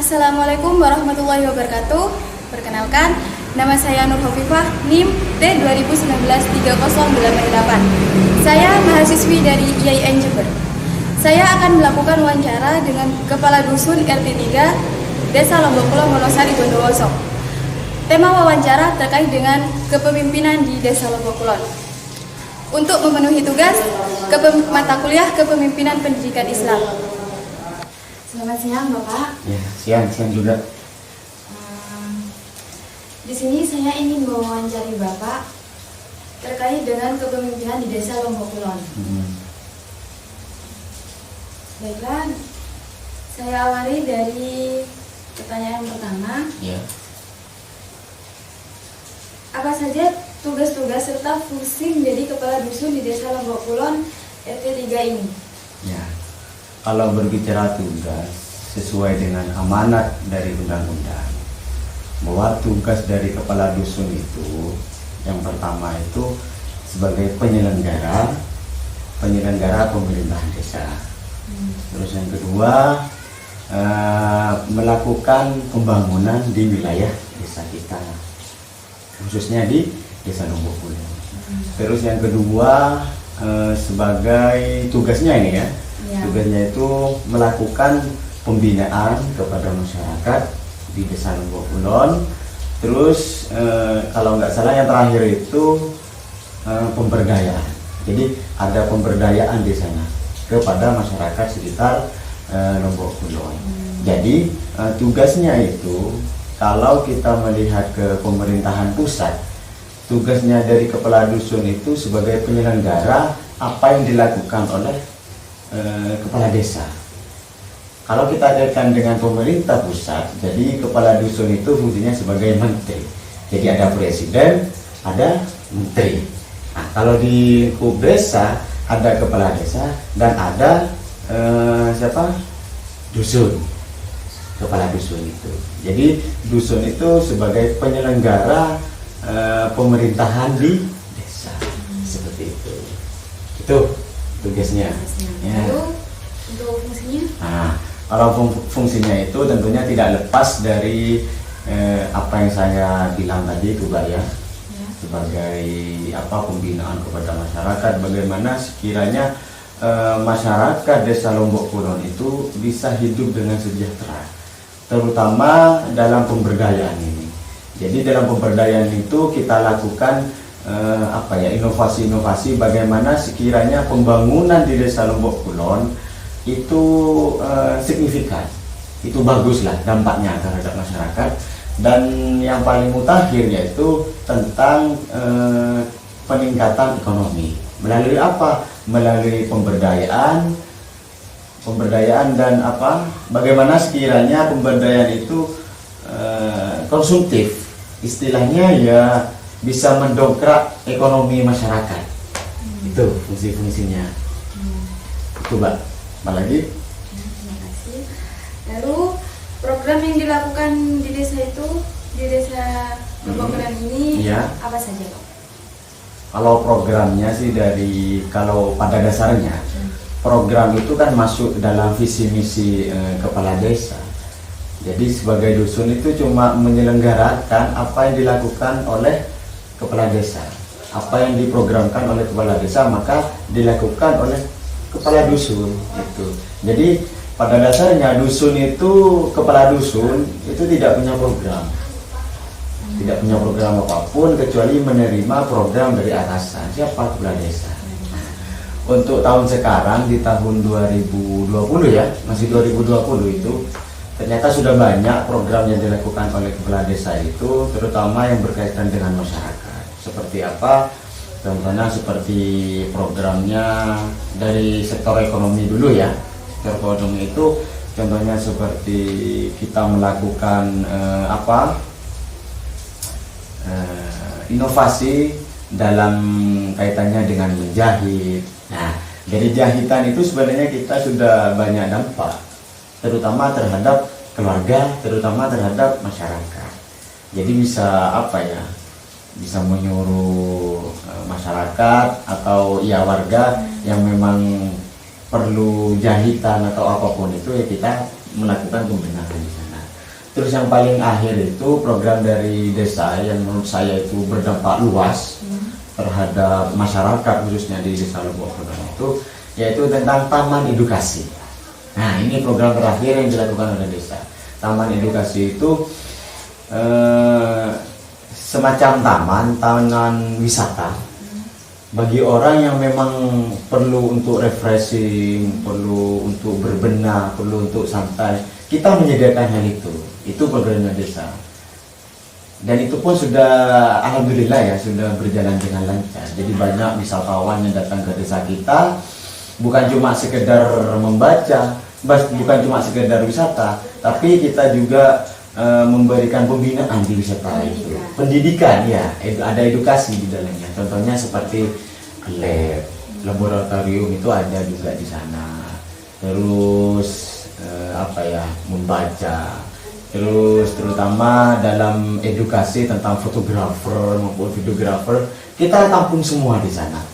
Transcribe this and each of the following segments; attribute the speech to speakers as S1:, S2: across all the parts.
S1: Assalamualaikum warahmatullahi wabarakatuh. Perkenalkan, nama saya Nur Hovifah, NIM T20193088. Saya mahasiswi dari IAIN Jember. Saya akan melakukan wawancara dengan Kepala Dusun RT 3 Desa Lombok Kulon Wonosari Bondowoso. Tema wawancara terkait dengan kepemimpinan di Desa Lombok Kulon. Untuk memenuhi tugas mata kuliah Kepemimpinan Pendidikan Islam. Selamat siang, Bapak.
S2: Ya, siang juga.
S1: Di sini saya ingin mewawancari Bapak terkait dengan kepemimpinan di Desa Lombok Kulon. Baiklah, saya awali dari pertanyaan pertama.
S2: Ya.
S1: Apa saja tugas-tugas serta fungsi menjadi kepala dusun di Desa Lombok Kulon RT 3 ini?
S2: Ya. Kalau berbicara tugas sesuai dengan amanat dari undang-undang, bahwa tugas dari kepala dusun itu yang pertama itu sebagai penyelenggara pemerintahan desa. Terus yang kedua melakukan pembangunan di wilayah desa kita, khususnya di Desa Lombok Kulon. Terus yang kedua sebagai tugasnya ini ya. Tugasnya itu melakukan pembinaan kepada masyarakat di Desa Lombok Kulon. Terus kalau nggak salah yang terakhir itu pemberdayaan. Jadi ada pemberdayaan di sana kepada masyarakat sekitar Lombok Kulon. Jadi tugasnya itu kalau kita melihat ke pemerintahan pusat, tugasnya dari kepala dusun itu sebagai penyelenggara apa yang dilakukan oleh kepala desa. Kalau kita kaitkan dengan pemerintah pusat, jadi kepala dusun itu fungsinya sebagai menteri. Jadi ada presiden, ada menteri. Nah, kalau di hukum desa ada kepala desa dan ada dusun. Kepala dusun itu. Jadi dusun itu sebagai penyelenggara pemerintahan di desa. Seperti itu. Itu tugasnya. Ya.
S1: Lalu untuk fungsinya?
S2: Nah, kalau fungsinya itu tentunya tidak lepas dari apa yang saya bilang tadi itu Mbak ya. Sebagai pembinaan kepada masyarakat, bagaimana sekiranya masyarakat Desa Lombok Kulon itu bisa hidup dengan sejahtera, terutama dalam pemberdayaan ini. Jadi dalam pemberdayaan itu kita lakukan inovasi-inovasi bagaimana sekiranya pembangunan di Desa Lombok Kulon itu signifikan, itu baguslah dampaknya terhadap masyarakat. Dan yang paling mutakhir yaitu tentang peningkatan ekonomi melalui apa? Melalui pemberdayaan dan bagaimana sekiranya pemberdayaan itu konsumtif, istilahnya ya bisa mendongkrak ekonomi masyarakat. Itu fungsi-fungsinya. Itu Mbak. Lagi?
S1: Terima kasih. Lalu program yang dilakukan di desa itu, di Desa Lombok Kulon ini apa saja Pak?
S2: Kalau programnya sih kalau pada dasarnya program itu kan masuk dalam visi misi kepala desa. Jadi sebagai dusun itu cuma menyelenggarakan apa yang dilakukan oleh kepala desa. Apa yang diprogramkan oleh kepala desa maka dilakukan oleh kepala dusun itu. Jadi pada dasarnya dusun itu, kepala dusun itu tidak punya program. Tidak punya program apapun kecuali menerima program dari atasan. Siapa? Kepala desa. Untuk tahun sekarang di tahun 2020 ya, masih 2020 itu ternyata sudah banyak program yang dilakukan oleh kepala desa itu, terutama yang berkaitan dengan masyarakat. Seperti apa? Contohnya seperti programnya dari sektor ekonomi dulu ya. Sektor ekonomi itu contohnya seperti kita melakukan inovasi dalam kaitannya dengan menjahit. Nah, dari jahitan itu sebenarnya kita sudah banyak dampak, terutama terhadap keluarga, terutama terhadap masyarakat. Jadi bisa bisa menyuruh masyarakat atau warga yang memang perlu jahitan atau apapun itu ya kita melakukan pembenahan di sana. Terus yang paling akhir itu program dari desa yang menurut saya itu berdampak luas terhadap masyarakat khususnya di Desa Lombok Kulon itu, yaitu tentang taman edukasi. Nah, ini program terakhir yang dilakukan oleh desa. Taman edukasi itu semacam taman wisata bagi orang yang memang perlu untuk refreshing, perlu untuk berbenah, perlu untuk santai. Kita menyediakan hal itu. Itu programnya desa. Dan itu pun sudah alhamdulillah ya, sudah berjalan dengan lancar. Jadi banyak wisatawan yang datang ke desa kita, bukan cuma sekedar membaca, bukan cuma sekedar wisata, tapi kita juga memberikan pembinaan di wisata itu. Pendidikan ya, ada edukasi di dalamnya. Contohnya seperti lab, laboratorium itu ada juga di sana. Terus membaca. Terus terutama dalam edukasi tentang fotografer maupun videografer, kita tampung semua di sana.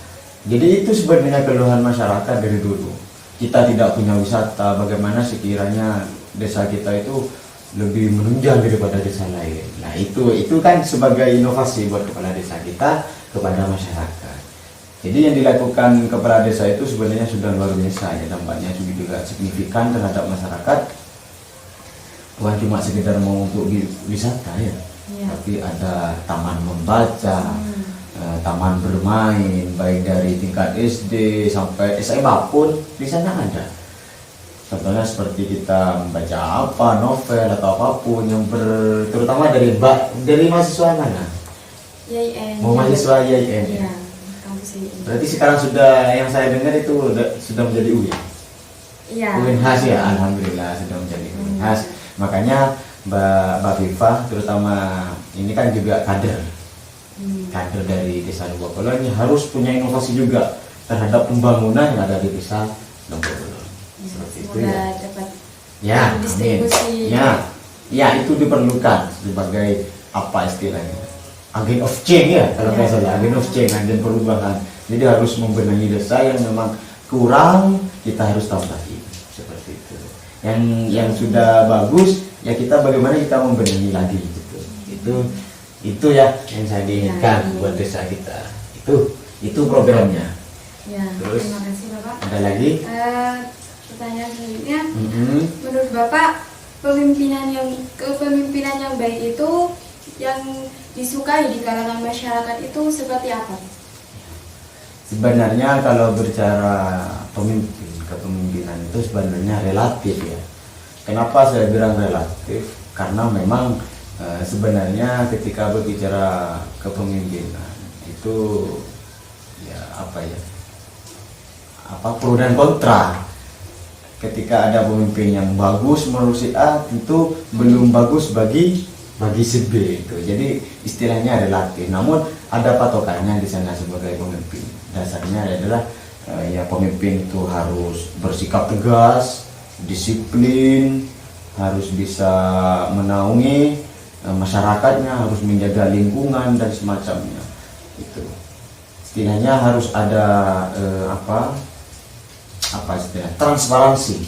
S2: Jadi itu sebenarnya keluhan masyarakat dari dulu. Kita tidak punya wisata, bagaimana sekiranya desa kita itu lebih menunjang daripada desa lain. Nah itu kan sebagai inovasi buat kepala desa kita kepada masyarakat. Jadi yang dilakukan kepala desa itu sebenarnya sudah luar biasa ya, dampaknya juga signifikan terhadap masyarakat. Bukan cuma sekedar mau untuk wisata ya, tapi ada taman membaca, taman bermain, baik dari tingkat SD sampai SMA pun di sana ada. Contohnya seperti kita membaca novel atau apapun yang terutama dari mahasiswa mana?
S1: YIN.
S2: Mau mahasiswa YIN.
S1: Iya, kampus YIN.
S2: Berarti sekarang sudah, yang saya dengar itu sudah menjadi UIN.
S1: Iya.
S2: UINHAS ya, alhamdulillah sudah menjadi UINHAS. Makanya Mbak Viva terutama ini kan juga kader dari Desa Lombok Kulon ini harus punya inovasi juga terhadap pembangunan yang ada di Desa Lombok Kulon. Seperti itu ya.
S1: Dapat
S2: Ya,
S1: distribusi.
S2: amin. Ya, itu diperlukan sebagai apa istilahnya? Agen of change ya, kalau nggak salah, agen of change, agen perubahan. Jadi harus membenahi desa yang memang kurang, kita harus tambahin seperti itu. Yang sudah bagus, ya kita bagaimana kita membenahi lagi gitu. Itu ya yang saya inginkan buat desa kita. Itu programnya.
S1: Ya,
S2: Terus,
S1: terima kasih Bapak.
S2: Ada lagi?
S1: Pertanyaan selanjutnya, menurut Bapak kepemimpinan yang baik itu yang disukai di kalangan masyarakat itu seperti apa?
S2: Sebenarnya kalau bicara kepemimpinan itu sebenarnya relatif ya. Kenapa saya bilang relatif? Karena memang sebenarnya ketika berbicara kepemimpinan itu pro dan kontra. Ketika ada pemimpin yang bagus menurut si A, tentu belum bagus bagi si B itu. Jadi istilahnya relatif. Namun ada patokannya di sana sebagai pemimpin. Dasarnya adalah pemimpin itu harus bersikap tegas, disiplin, harus bisa menaungi masyarakatnya, harus menjaga lingkungan dan semacamnya. Itu istilahnya harus ada transparansi.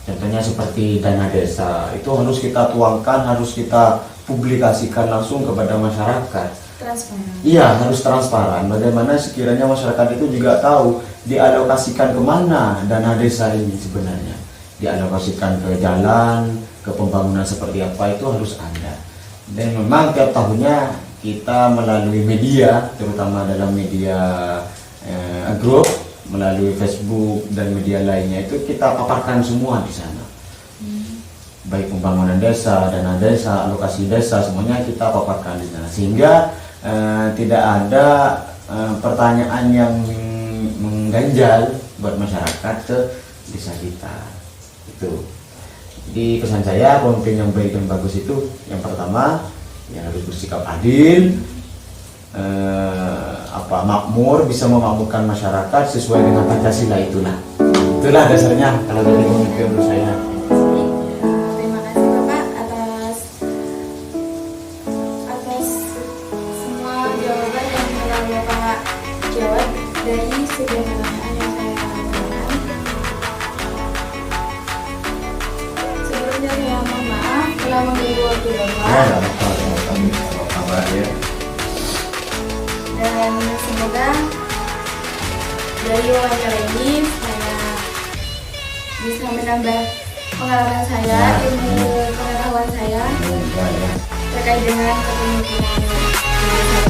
S2: Contohnya seperti dana desa itu harus kita tuangkan, harus kita publikasikan langsung kepada masyarakat.
S1: Transparan.
S2: Iya, harus transparan. Bagaimana sekiranya masyarakat itu juga tahu dialokasikan kemana dana desa ini sebenarnya. Dialokasikan ke jalan, ke pembangunan seperti apa, itu harus ada. Dan memang tiap tahunnya kita melalui media, terutama dalam media grup, melalui Facebook dan media lainnya, itu kita paparkan semua di sana. Baik pembangunan desa, dana desa, alokasi desa, semuanya kita paparkan di sana. Sehingga tidak ada pertanyaan yang mengganjal buat masyarakat ke desa kita. Itu. Jadi pesan saya, pemimpin yang baik dan bagus itu yang pertama yang harus bersikap adil, makmur, bisa memakmurkan masyarakat sesuai dengan Pancasila. Itulah dasarnya kalau dari pemimpin menurut saya.
S1: Terima kasih Bapak atas semua jawaban yang telah Bapak jawab dari sekian pertanyaan yang saya tanyakan. Sebelumnya saya mohon maaf telah mengganggu waktu Bapak.
S2: Ya, nggak apa-apa, apa kabar ya.
S1: Dan semoga dari wawancara ini saya bisa menambah pengalaman saya, ilmu pengetahuan saya
S2: Enggak ya.
S1: terkait dengan kepemimpinan.